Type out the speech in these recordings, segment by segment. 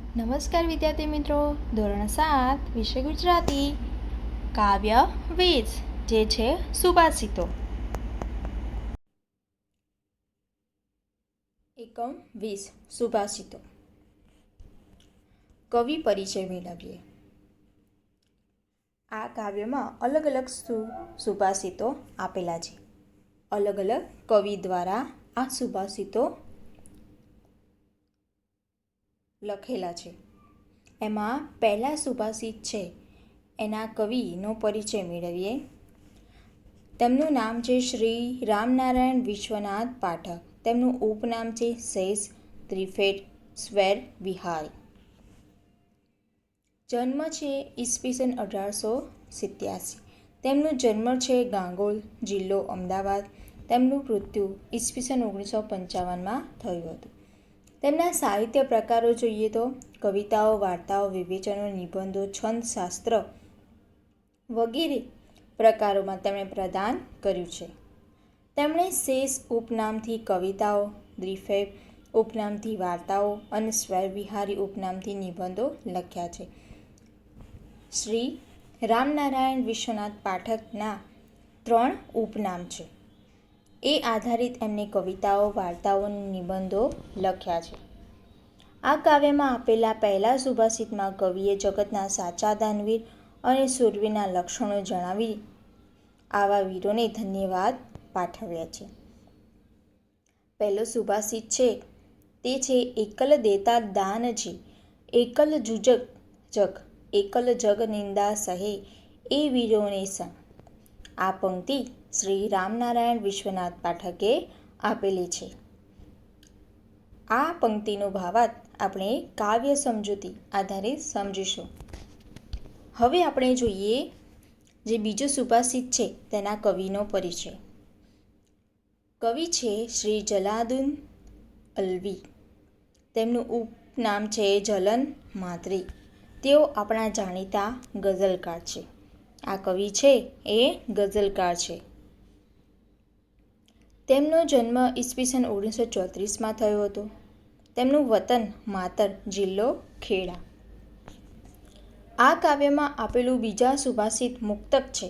નમસ્કાર વિદ્યાર્થી મિત્રો, ધોરણ 7 વિષય ગુજરાતી કાવ્ય 20 જે છે સુભાષિતો. એકમ 20 સુભાષિતો. કવિ પરિચય મેળવીએ. આ કાવ્યમાં અલગ અલગ સુભાષિતો આપેલા છે. અલગ અલગ કવિ દ્વારા આ સુભાષિતો લખેલા છે. એમાં પહેલા સુભાષિત છે એના કવિનો પરિચય મેળવીએ. તેમનું નામ છે શ્રી રામનારાયણ વિશ્વનાથ પાઠક. તેમનું ઉપનામ છે શેષ ત્રિફેટ સ્વૈર વિહાર. જન્મ છે ઈસવીસન 1887. તેમનું જન્મ છે ગાંગોલ, જિલ્લો અમદાવાદ. તેમનું મૃત્યુ ઈસવીસન 1955માં થયું હતું. તેમના સાહિત્ય પ્રકારો જોઈએ તો કવિતાઓ, વાર્તાઓ, વિવેચનો, નિબંધો, છંદ શાસ્ત્ર વગેરે પ્રકારોમાં તેમણે પ્રદાન કર્યું છે. તેમણે શેષ ઉપનામથી કવિતાઓ, દ્વિફેટ ઉપનામથી વાર્તાઓ અને સ્વૈરવિહારી ઉપનામથી નિબંધો લખ્યા છે. શ્રી રામનારાયણ વિશ્વનાથ પાઠકના 3 ઉપનામ છે. એ આધારિત એમને કવિતાઓ, વાર્તાઓ અને નિબંધો લખ્યા છે. આ કાવ્યમાં આપેલા પહેલા સુભાષિતમાં કવિએ જગતના સાચા દાનવીર અને શૂરવીરના લક્ષણો જણાવી આવા વીરોને ધન્યવાદ પાઠવ્યા છે. પહેલો સુભાષિત છે તે છે એકલ દેતા દાનજી, એકલ જુજગ જગ, એકલ જગ નિંદા સહે એ વીરોને સંગ. આ પંક્તિ શ્રી રામનારાયણ વિશ્વનાથ પાઠકે આપેલી છે. આ પંક્તિનો ભાવાર્થ આપણે કાવ્ય સમજૂતી આધારિત સમજીશું. હવે આપણે જોઈએ જે બીજો સુભાષિત છે તેના કવિનો પરિચય. કવિ છે શ્રી જલાલુદ્દીન અલ્વી. તેમનું ઉપનામ છે જલન માદરી. તેઓ આપણા જાણીતા ગઝલકાર છે. આ કવિ છે એ ગઝલકાર છે. તેમનો જન્મ ઈસવીસન 1934માં થયો હતો. તેમનું વતન માતર, જિલ્લો ખેડા. આ કાવ્યમાં આપેલું બીજા સુભાષિત મુક્તક છે.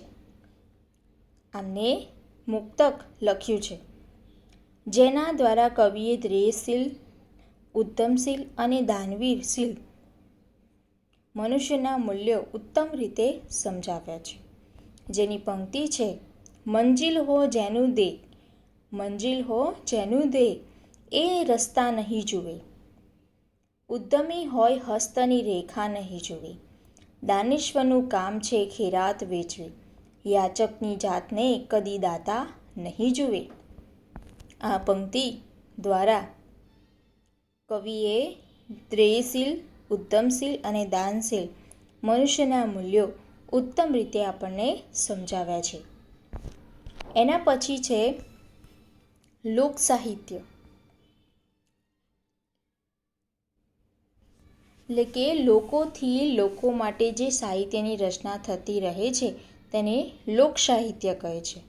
આમને મુક્તક લખ્યું છે જેના દ્વારા કવિએ ધૈર્યશીલ, ઉદ્યમશીલ અને દાનવીરશીલ મનુષ્યના મૂલ્યો ઉત્તમ રીતે સમજાવ્યા છે. જેની પંક્તિ છે મંજિલ હો જેનું દે, મંજિલ હો જેનું દે એ રસ્તા નહીં જુએ, ઉદ્યમી હોય હસ્તની રેખા નહીં જુએ, દાનેશ્વરનું કામ છે ખેરાત વેચવી, યાચકની જાતને કદી દાતા નહીં જુએ. આ પંક્તિ દ્વારા કવિએ ધૈર્યશીલ, ઉદ્યમશીલ અને દાનશીલ મનુષ્યના મૂલ્યો ઉત્તમ રીતે આપણને સમજાવ્યા છે. એના પછી છે લોક સાહિત્ય, એટલે કે લોકોથી લોકો માટે જે સાહિત્યની રચના થતી રહે છે તેને લોક સાહિત્ય કહે છે.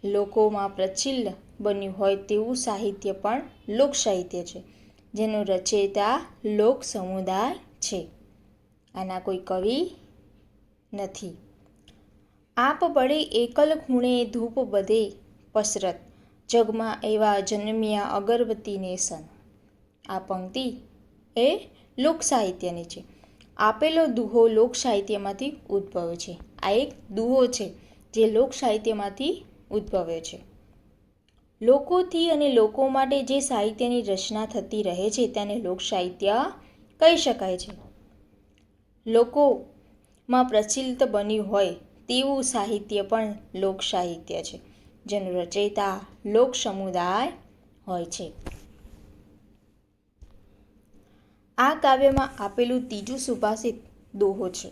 લોકોમાં પ્રચલિત બન્યું હોય તેવું સાહિત્ય પણ લોક સાહિત્ય છે, જેનો રચયિતા લોક સમુદાય છે. આના કોઈ કવિ નથી. આપ બળે એકલ ખૂણે ધૂપ બધે પસરત, જગમાં એવા જન્મ્યા અગરબત્તીને સન. આ પંક્તિ એ લોક સાહિત્યની છે. આપેલો દુહો લોક સાહિત્યમાંથી ઉદ્ભવ્યો છે. આ એક દુહો છે જે લોક સાહિત્યમાંથી ઉદ્ભવ્યો છે. લોકોથી અને લોકો માટે જે સાહિત્યની રચના થતી રહે છે તેને લોક સાહિત્ય કહી શકાય છે. લોકોમાં પ્રચલિત બન્યું હોય તેવું સાહિત્ય પણ લોક સાહિત્ય છે, જેનો રચયિતા લોક સમુદાય હોય છે. આ કાવ્યમાં આપેલું ત્રીજું સુભાષિત દોહો છે,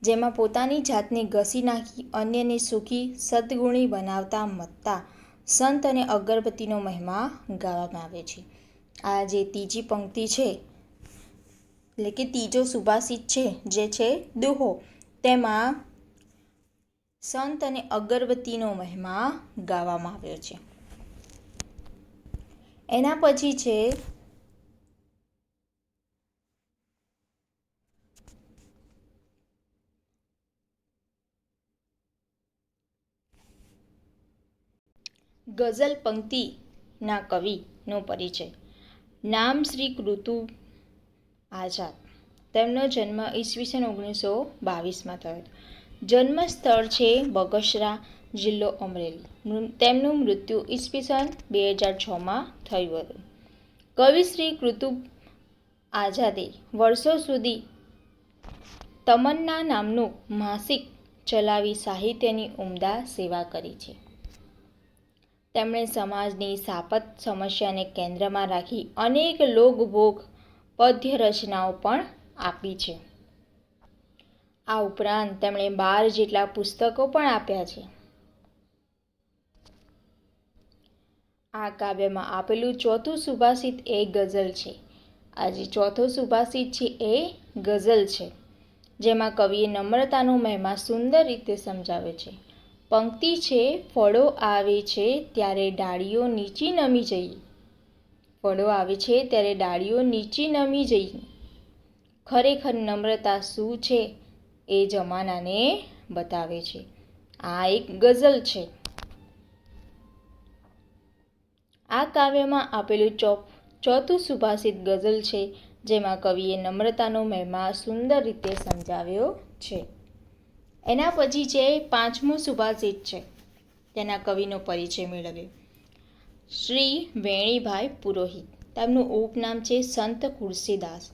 જેમાં પોતાની જાતને ઘસી નાખી અન્યને સુખી સદ્ગુણી બનાવતા મત્તા સંત અને અગરબત્તીનો મહિમા ગાવામાં આવે છે. આ જે ત્રીજી પંક્તિ છે એટલે કે ત્રીજો સુભાષિત છે જે છે દોહો, તેમાં સંત અને અગરબત્તીનો મહિમા ગાવામાં આવ્યો છે. એના પછી છે ગઝલ પંક્તિના કવિનો પરિચય. નામ શ્રી કૃતુ આઝાદ. તેમનો જન્મ ઈસવીસન 1922માં થયો હતો. જન્મ સ્થળ છે બગસરા, જિલ્લો અમરેલી. તેમનું મૃત્યુ ઈસવીસન 2006માં થયું હતું. કવિ શ્રી કૃતુબ આઝાદે વર્ષો સુધી તમન્ના નામનું માસિક ચલાવી સાહિત્યની ઉમદા સેવા કરી છે. તેમણે સમાજની સાપત સમસ્યાને કેન્દ્રમાં રાખી અનેક લોકભોગ પદ્ય રચનાઓ પણ આપી છે. આ ઉપરાંત તેમણે 12 જેટલા પુસ્તકો પણ આપ્યા છે. આ કાવ્યમાં આપેલું ચોથું સુભાષિત એ ગઝલ છે. આ જે ચોથો સુભાષિત છે એ ગઝલ છે, જેમાં કવિએ નમ્રતાનો મહિમા સુંદર રીતે સમજાવે છે. પંક્તિ છે: ફળો આવે છે ત્યારે ડાળીઓ નીચી નમી જઈ. ફળો આવે છે ત્યારે ડાળીઓ નીચી નમી જઈ. ખરેખર નમ્રતા શું છે એ જમાનાને બતાવે છે. આ એક ગઝલ છે. આ કાવ્યમાં આપેલું ચોથું સુભાષિત ગઝલ છે, જેમાં કવિએ નમ્રતાનો મહિમા સુંદર રીતે સમજાવ્યો છે. એના પછી છે પાંચમું સુભાષિત છે. તેના કવિનો પરિચય મેળવ્યો. શ્રી વેણીભાઈ પુરોહિત. તેમનું ઉપનામ છે સંત ખુરશીદાસ.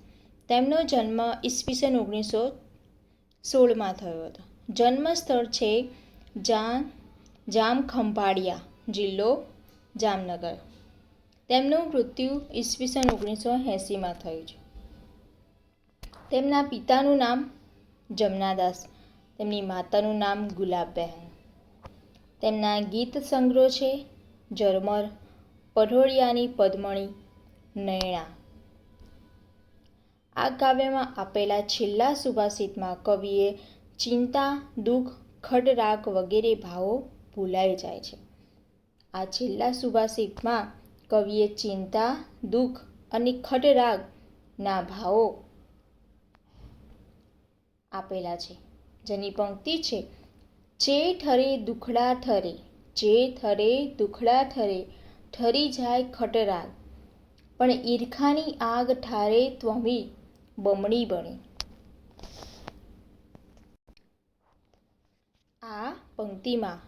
તેમનો જન્મ ઈસવીસન 1916માં થયો હતો. જન્મ સ્થળ છે જામખંભાળિયા, જિલ્લો જામનગર. તેમનું મૃત્યુ ઈસવીસન 1980માં થયું છે. તેમના પિતાનું નામ જમનાદાસ, તેમની માતાનું નામ ગુલાબબહેન. તેમના ગીત સંગ્રહ છે ઝરમર, પઢોળિયાની પદ્મણી, નયણા. આ કાવ્યમાં આપેલા છેલ્લા સુભાષિતમાં કવિએ ચિંતા, દુઃખ, ખડરાગ વગેરે ભાવો ભૂલાઈ જાય છે. આ છેલ્લા સુભાષિતમાં કવિએ ચિંતા, દુઃખ અને ખડરાગના ભાવો આપેલા છે, જેની પંક્તિ છે: જે ઠરે દુખડા ઠરે, જે ઠરે દુખડા ઠરે, ઠરી જાય ખટરાગ, પણ ઈર્ખાની આગ ઠારે ત્વમી બમણી બને. આ પંક્તિમાં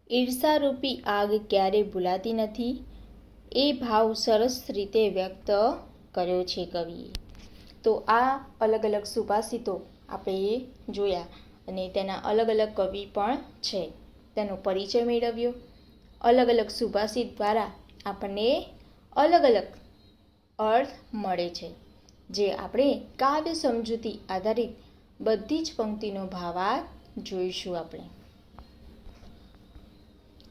ઈર્ષારૂપી આગ ક્યારે ભૂલાતી નથી એ ભાવ સરસ રીતે વ્યક્ત કર્યો છે કવિએ. તો આ અલગ અલગ સુભાષિતો આપણે જોયા અને તેના અલગ અલગ કવિ પણ છે. તેનો પરિચય મેળવ્યો. અલગ અલગ સુભાષિત દ્વારા આપણને અલગ અલગ અર્થ મળે છે, જે આપણે કાવ્ય સમજૂતી આધારિત બધી જ પંક્તિનો ભાવાર્થ જોઈશું. આપણે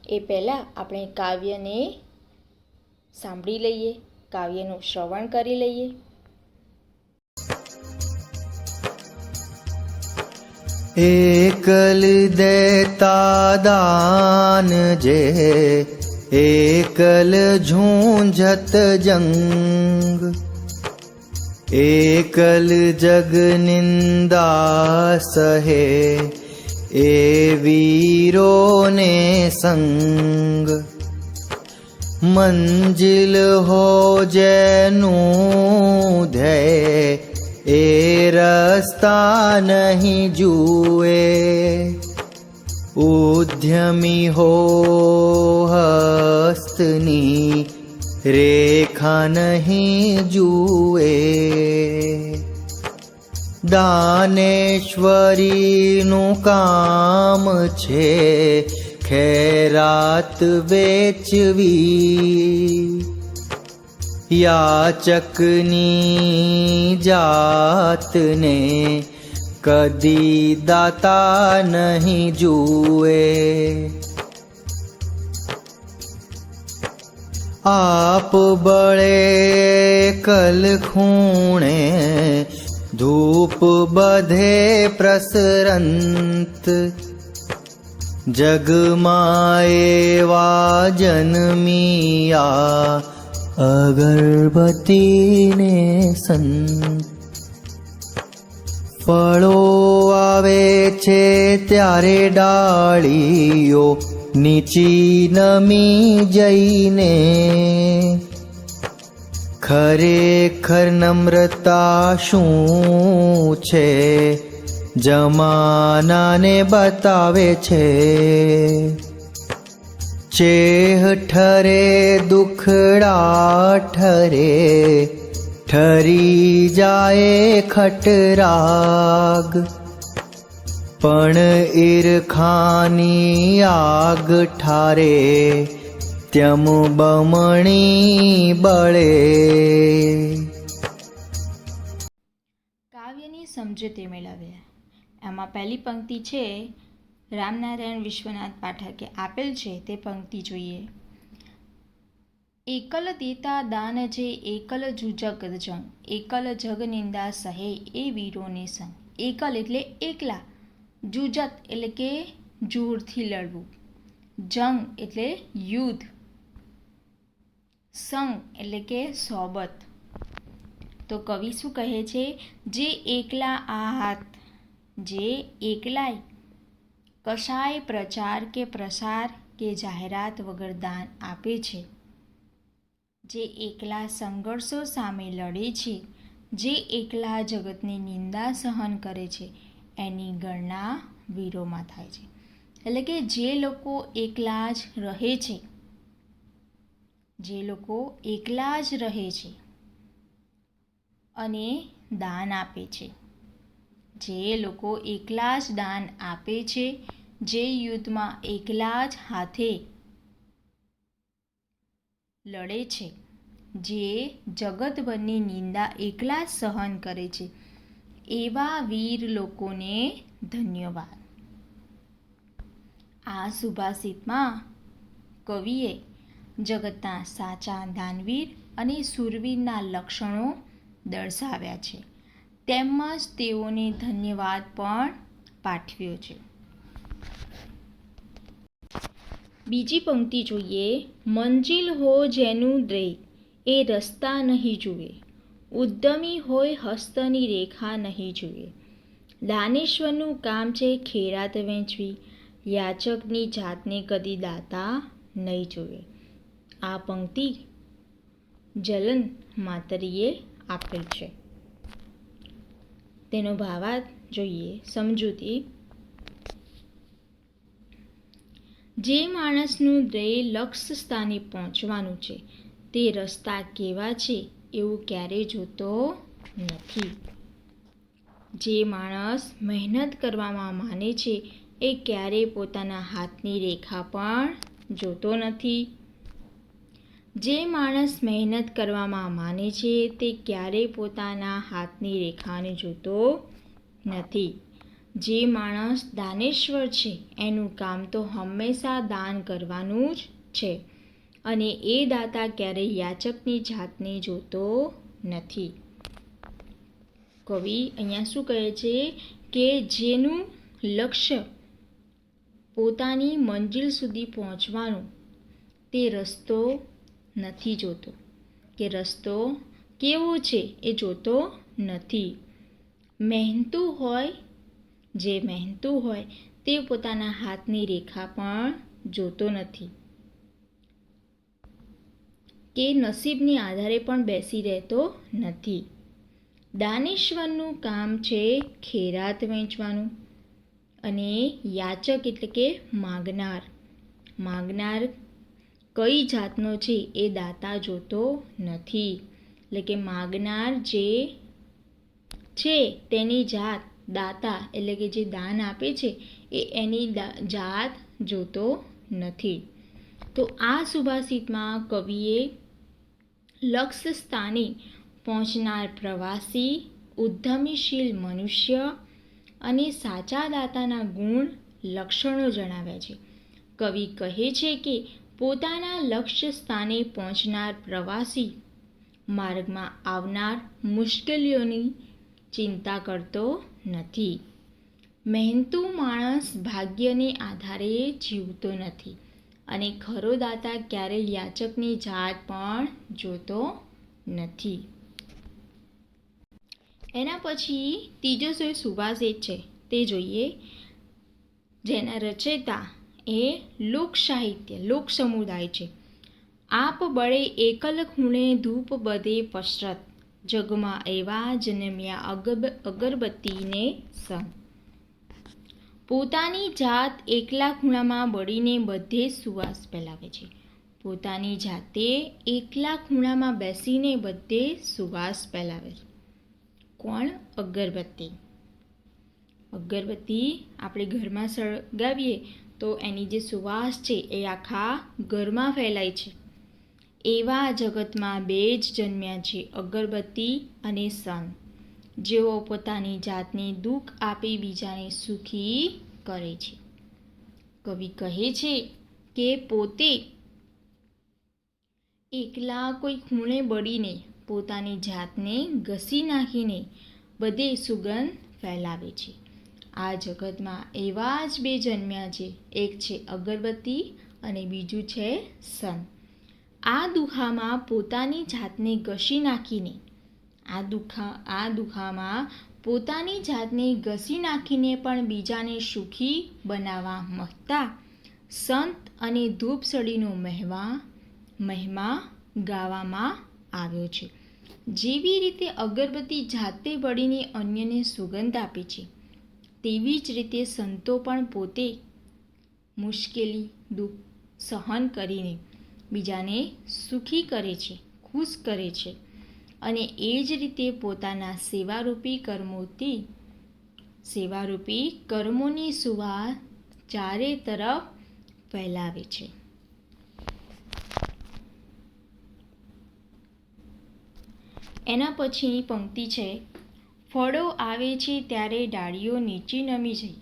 એ પહેલાં આપણે કાવ્યને સાંભળી લઈએ, કાવ્યનું શ્રવણ કરી લઈએ. એકલ દેતા દાન જે, એકલ ઝૂંઝત જંગ, એકલ જગ નિંદા સહે, એ વીરોને સંગ. મંજિલ હો જેનું ધ્યેય, એ રસ્તા નહીં જુએ. ઉદ્યમી હો હસ્તની, રેખા નહીં જુએ. દાનેશ્વરીનું કામ છે ખૈરાત વેચવી. યાચકની જાતને કદી દાતા નહીં જુએ. આપ બળે કલ ખૂણે, ધૂપ બધે પ્રસરંત. જગમાં એવા જન્મિયા, અગરબત્તીને સંત. ફળો આવે છે ત્યારે ડાળીઓ નીચી નમી જઈને ખરેખર નમ્રતા શું છે જમાનાને બતાવે છે. ચેહ ઠરે દુખડા ઠરે ઠરી જાય ખટરાગ પણ ઈરખાની આગ ઠારે ત્યમ બમણી બળે. કાવ્યની સમજૂતી મેળવ્યા. આમાં પહેલી પંક્તિ છે રામનારાયણ વિશ્વનાથ પાઠકે આપેલ છે તે પંક્તિ જોઈએ. એકલ દેતા દાન જે એકલ જુજગ જંગ એકલ જગ નિંદા સહે એ વીરોને સંગ. એકલ એટલે એકલા, જુજત એટલે કે જોરથી લડવું, જંગ એટલે યુદ્ધ, સંગ એટલે કે સોબત. તો કવિ શું કહે છે? જે એકલા આ હાથ, જે એકલાય કશાય પ્રચાર કે પ્રસાર કે જાહેરાત વગર દાન આપે છે, જે એકલા સંઘર્ષો સામે લડે છે, જે એકલા જગતની નિંદા સહન કરે છે, એની ગણના વીરોમાં થાય છે. એટલે કે જે લોકો એકલા જ રહે છે, જે લોકો એકલા જ રહે છે અને દાન આપે છે, જે લોકો એકલા જ દાન આપે છે, જે યુદ્ધમાં એકલા જ હાથે લડે છે, જે જગતભરની નિંદા એકલા જ સહન કરે છે, એવા વીર લોકોને ધન્યવાદ. આ સુભાષિતમાં કવિએ જગતના સાચા દાનવીર અને શૂરવીરના લક્ષણો દર્શાવ્યા છે, તેમજ તેઓને ધન્યવાદ પણ પાઠવ્યો છે. બીજી પંક્તિ જોઈએ. મંજિલ હો જેનું દ્રેય એ રસ્તા નહીં જુએ, ઉદ્યમી હોય હસ્તની રેખા નહીં જુએ. દાનેશ્વરનું કામ છે ખેરાત વહેંચવી, યાચકની જાતને કદી દાતા નહીં જુએ. આ પંક્તિ જલન માતરીએ આપેલ છે. તેનો ભાવાર્થ જોઈએ. સમજૂતી. જે માણસનું ધ્યેય લક્ષ્ય સ્થાને પહોંચવાનું છે તે રસ્તા કેવા છે એવું ક્યારેય જોતો નથી. જે માણસ મહેનત કરવામાં માને છે એ ક્યારેય પોતાના હાથની રેખા પણ જોતો નથી. જે માણસ મહેનત કરવામાં માને છે તે ક્યારેય પોતાના હાથની રેખાને જોતો નથી. જે માણસ દાનેશ્વર છે એનું કામ તો હંમેશા દાન કરવાનું જ છે અને એ દાતા ક્યારેય યાચકની જાતને જોતો નથી. કવિ અહીંયા શું કહે છે કે જેનું લક્ષ્ય પોતાની મંજિલ સુધી પહોંચવાનું તે રસ્તો નથી જોતો, કે રસ્તો કેવો છે એ જોતો નથી. મહેનતું હોય, જે મહેનતું હોય તે પોતાના હાથની રેખા પણ જોતો નથી, કે નસીબની આધારે પણ બેસી રહેતો નથી. દાનેશ્વરનું કામ છે ખેરાત વહેંચવાનું અને યાચક એટલે કે માગનાર, માગનાર કઈ જાતનો છે એ દાતા જોતો નથી. એટલે કે માગનાર જે છે તેની જાત દાતા એટલે કે જે દાન આપે છે એ એની જાત જોતો નથી. તો આ સુભાષિતમાં કવિએ લક્ષ્ય સ્થાને પહોંચનાર પ્રવાસી, ઉદ્યમીશીલ મનુષ્ય અને સાચા દાતાના ગુણ લક્ષણો જણાવ્યા છે. કવિ કહે છે કે પોતાના લક્ષ્ય સ્થાને પહોંચનાર પ્રવાસી માર્ગમાં આવનાર મુશ્કેલીઓની ચિંતા કરતો નથી. મહેનતુ માણસ ભાગ્યને આધારે જીવતો નથી અને ખરો દાતા ક્યારેય યાચકની જાત પણ જોતો નથી. એના પછી ત્રીજો જે સુભાષિત છે તે જોઈએ, જેના રચયિતા એ લોક સાહિત્ય, લોક સમુદાય છે. આપ બળે એકલ ખૂણે ધૂપ બધે પસરત, જગમાં એવા જન્મ્યા અગરબત્તીને સંગ. પોતાની જાત એકલા ખૂણામાં બળીને બધે સુવાસ ફેલાવે છે. પોતાની જાતે એકલા ખૂણામાં બેસીને બધે સુવાસ ફેલાવે છે. કોણ? અગરબત્તી. અગરબત્તી આપણે ઘરમાં સળગાવીએ તો એની જે સુવાસ છે એ આખા ઘરમાં ફેલાય છે. એવા જગતમાં બે જ જન્મ્યા છે, અગરબત્તી અને સંત, જેઓ પોતાની જાતને દુઃખ આપી બીજાને સુખી કરે છે. કવિ કહે છે કે પોતે એકલા કોઈ ખૂણે બળીને પોતાની જાતને ઘસી નાખીને બધે સુગંધ ફેલાવે છે. આ જગતમાં એવા જ બે જન્મ્યા છે, એક છે અગરબત્તી અને બીજું છે સંત. આ દુખામાં પોતાની જાતને ઘસી નાખીને દુખામાં પોતાની જાતને ઘસી નાખીને પણ બીજાને સુખી બનાવવા મહતા સંત અને ધૂપસળીનો મહિમા ગાવામાં આવ્યો છે. જેવી રીતે અગરબત્તી જાતે બળીને અન્યને સુગંધ આપે છે, તેવી જ રીતે સંતો પણ પોતે મુશ્કેલી, દુઃખ સહન કરીને બીજાને સુખી કરે છે, ખુશ કરે છે અને એ જ રીતે પોતાના સેવારૂપી કર્મોની સુવાસ ચારે તરફ ફેલાવે છે. એના પછીની પંક્તિ છે, ફળો આવે છે ત્યારે ડાળીઓ નીચે નમી જઈ,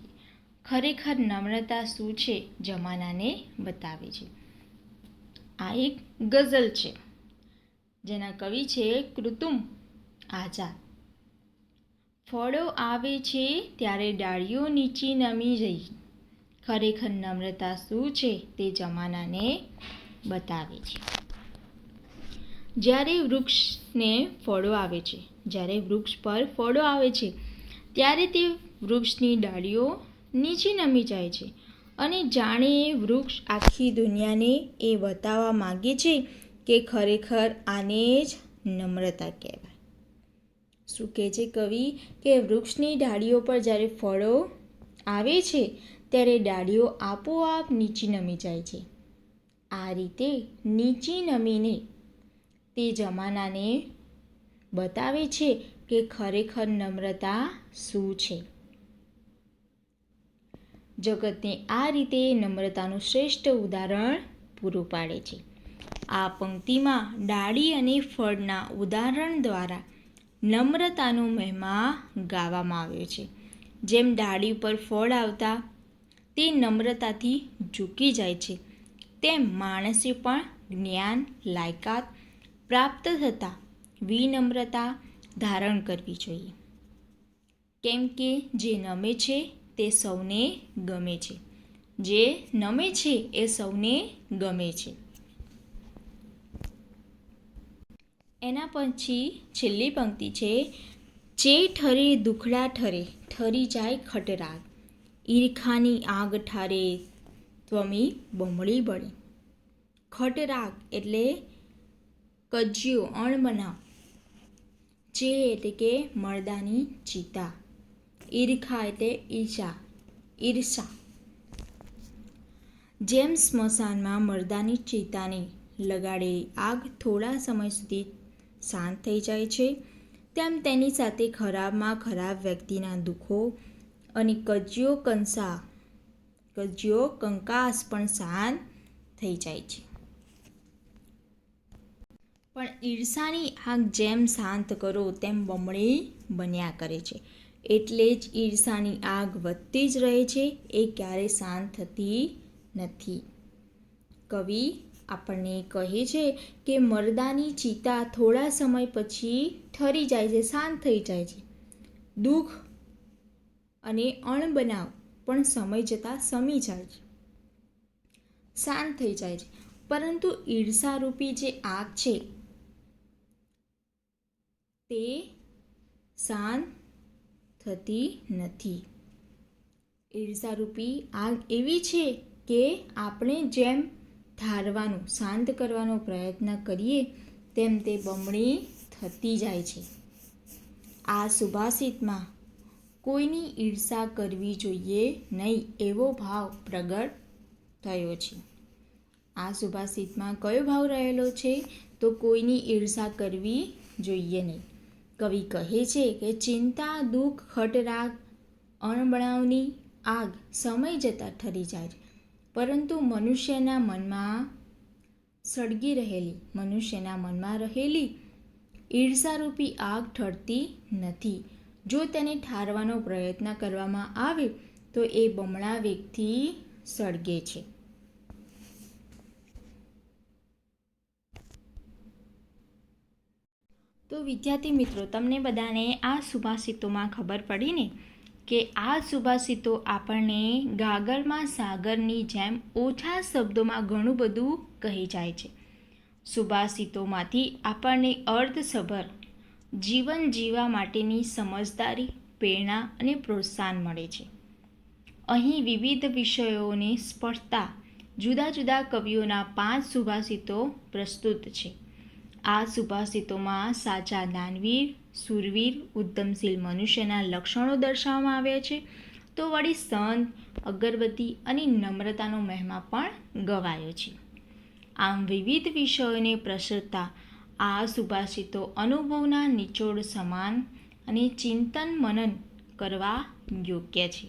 ખરેખર નમ્રતા શું છે જમાનાને બતાવે છે. આ એક ગઝલ છે જેના કવિ છે કુતુબ આઝાદ. ફળો આવે છે ત્યારે ડાળીઓ નીચે નમી જઈ, ખરેખર નમ્રતા શું છે તે જમાનાને બતાવે છે. જ્યારે વૃક્ષ પર ફળો આવે છે ત્યારે તે વૃક્ષની ડાળીઓ નીચે નમી જાય છે અને જાણે એ વૃક્ષ આખી દુનિયાને એ બતાવવા માંગે છે કે ખરેખર આને જ નમ્રતા કહેવાય. શું કહે છે કવિ? કે વૃક્ષની ડાળીઓ પર જ્યારે ફળો આવે છે ત્યારે ડાળીઓ આપોઆપ નીચે નમી જાય છે. આ રીતે નીચે નમીને તે જમાનાને બતાવે છે કે ખરેખર નમ્રતા શું છે. જગતને આ રીતે નમ્રતાનું શ્રેષ્ઠ ઉદાહરણ પૂરું પાડે છે. આ પંક્તિમાં ડાળી અને ફળના ઉદાહરણ દ્વારા નમ્રતાનો મહિમા ગાવામાં આવ્યો છે. જેમ ડાળી પર ફળ આવતા તે નમ્રતાથી ઝૂકી જાય છે, તેમ માણસે પણ જ્ઞાન, લાયકાત પ્રાપ્ત થતાં વિનમ્રતા ધારણ કરવી જોઈએ. કેમ કે જે નમે છે તે સૌને ગમે છે. જે નમે છે એ સૌને ગમે છે. એના પછી છેલ્લી પંક્તિ છે, જે ઠરે દુખડા ઠરે ઠરી જાય ખટરાગ, ઈર્ખાની આગ ઠારે ત્વમી બમણી બળે. ખટરાગ એટલે કજિયો, અણબનાવ. જે એટલે કે મરદાની ચિતા. ઈર્ખા એટલે ઈર્ષા. જેમ સ્મશાનમાં મરદાની ચિતાને લગાડેલી આગ થોડા સમય સુધી શાંત થઈ જાય છે, તેમ તેની સાથે ખરાબમાં ખરાબ વ્યક્તિના દુઃખો અને કજિયો કંકાસ પણ શાંત થઈ જાય છે. પણ ઈર્ષાની આગ જેમ શાંત કરો તેમ બમણી બન્યા કરે છે. એટલે જ ઈર્ષાની આગ વધતી જ રહે છે, એ ક્યારેય શાંત થતી નથી. કવિ આપણને કહે છે કે મરદાની ચિતા થોડા સમય પછી ઠરી જાય છે, શાંત થઈ જાય છે. દુઃખ અને અણબનાવ પણ સમય જતાં શમી જાય છે, શાંત થઈ જાય છે. પરંતુ ઈર્ષારૂપી જે આગ છે તે શાંત થતી નથી. ઈર્ષારૂપી આગ એવી છે કે આપણે જેમ ધારવાનું શાંત કરવાનો પ્રયત્ન કરીએ તેમ તે બમણી થતી જાય છે. આ સુભાષિતમાં કોઈની ઈર્ષા કરવી જોઈએ નહીં એવો ભાવ પ્રગટ થયો છે. આ સુભાષિતમાં કયો ભાવ રહેલો છે? તો કોઈની ઈર્ષા કરવી જોઈએ નહીં. કવિ કહે છે કે ચિંતા, દુઃખ, ખટરાગ, અણબણાવની આગ સમય જતાં ઠરી જાય છે, પરંતુ મનુષ્યના મનમાં રહેલી ઈર્ષારૂપી આગ ઠરતી નથી. જો તેને ઠારવાનો પ્રયત્ન કરવામાં આવે તો એ બમણા વેગથી સળગે છે. તો વિદ્યાર્થી મિત્રો, તમને બધાને આ સુભાષિતોમાં ખબર પડી ને કે આ સુભાષિતો આપણને ગાગરમાં સાગરની જેમ ઓછા શબ્દોમાં ઘણું બધું કહી જાય છે. સુભાષિતોમાંથી આપણને અર્થસભર જીવન જીવવા માટેની સમજદારી, પ્રેરણા અને પ્રોત્સાહન મળે છે. અહીં વિવિધ વિષયોને સ્પર્શતા જુદા જુદા કવિઓના 5 સુભાષિતો પ્રસ્તુત છે. આ સુભાષિતોમાં સાચા દાનવીર, શૂરવીર, ઉદ્યમશીલ મનુષ્યના લક્ષણો દર્શાવવામાં આવ્યા છે. તો વળી સંત, અગરબત્તી અને નમ્રતાનો મહિમા પણ ગવાયો છે. આમ વિવિધ વિષયોને પ્રસરતા આ સુભાષિતો અનુભવના નિચોડ સમાન અને ચિંતન મનન કરવા યોગ્ય છે.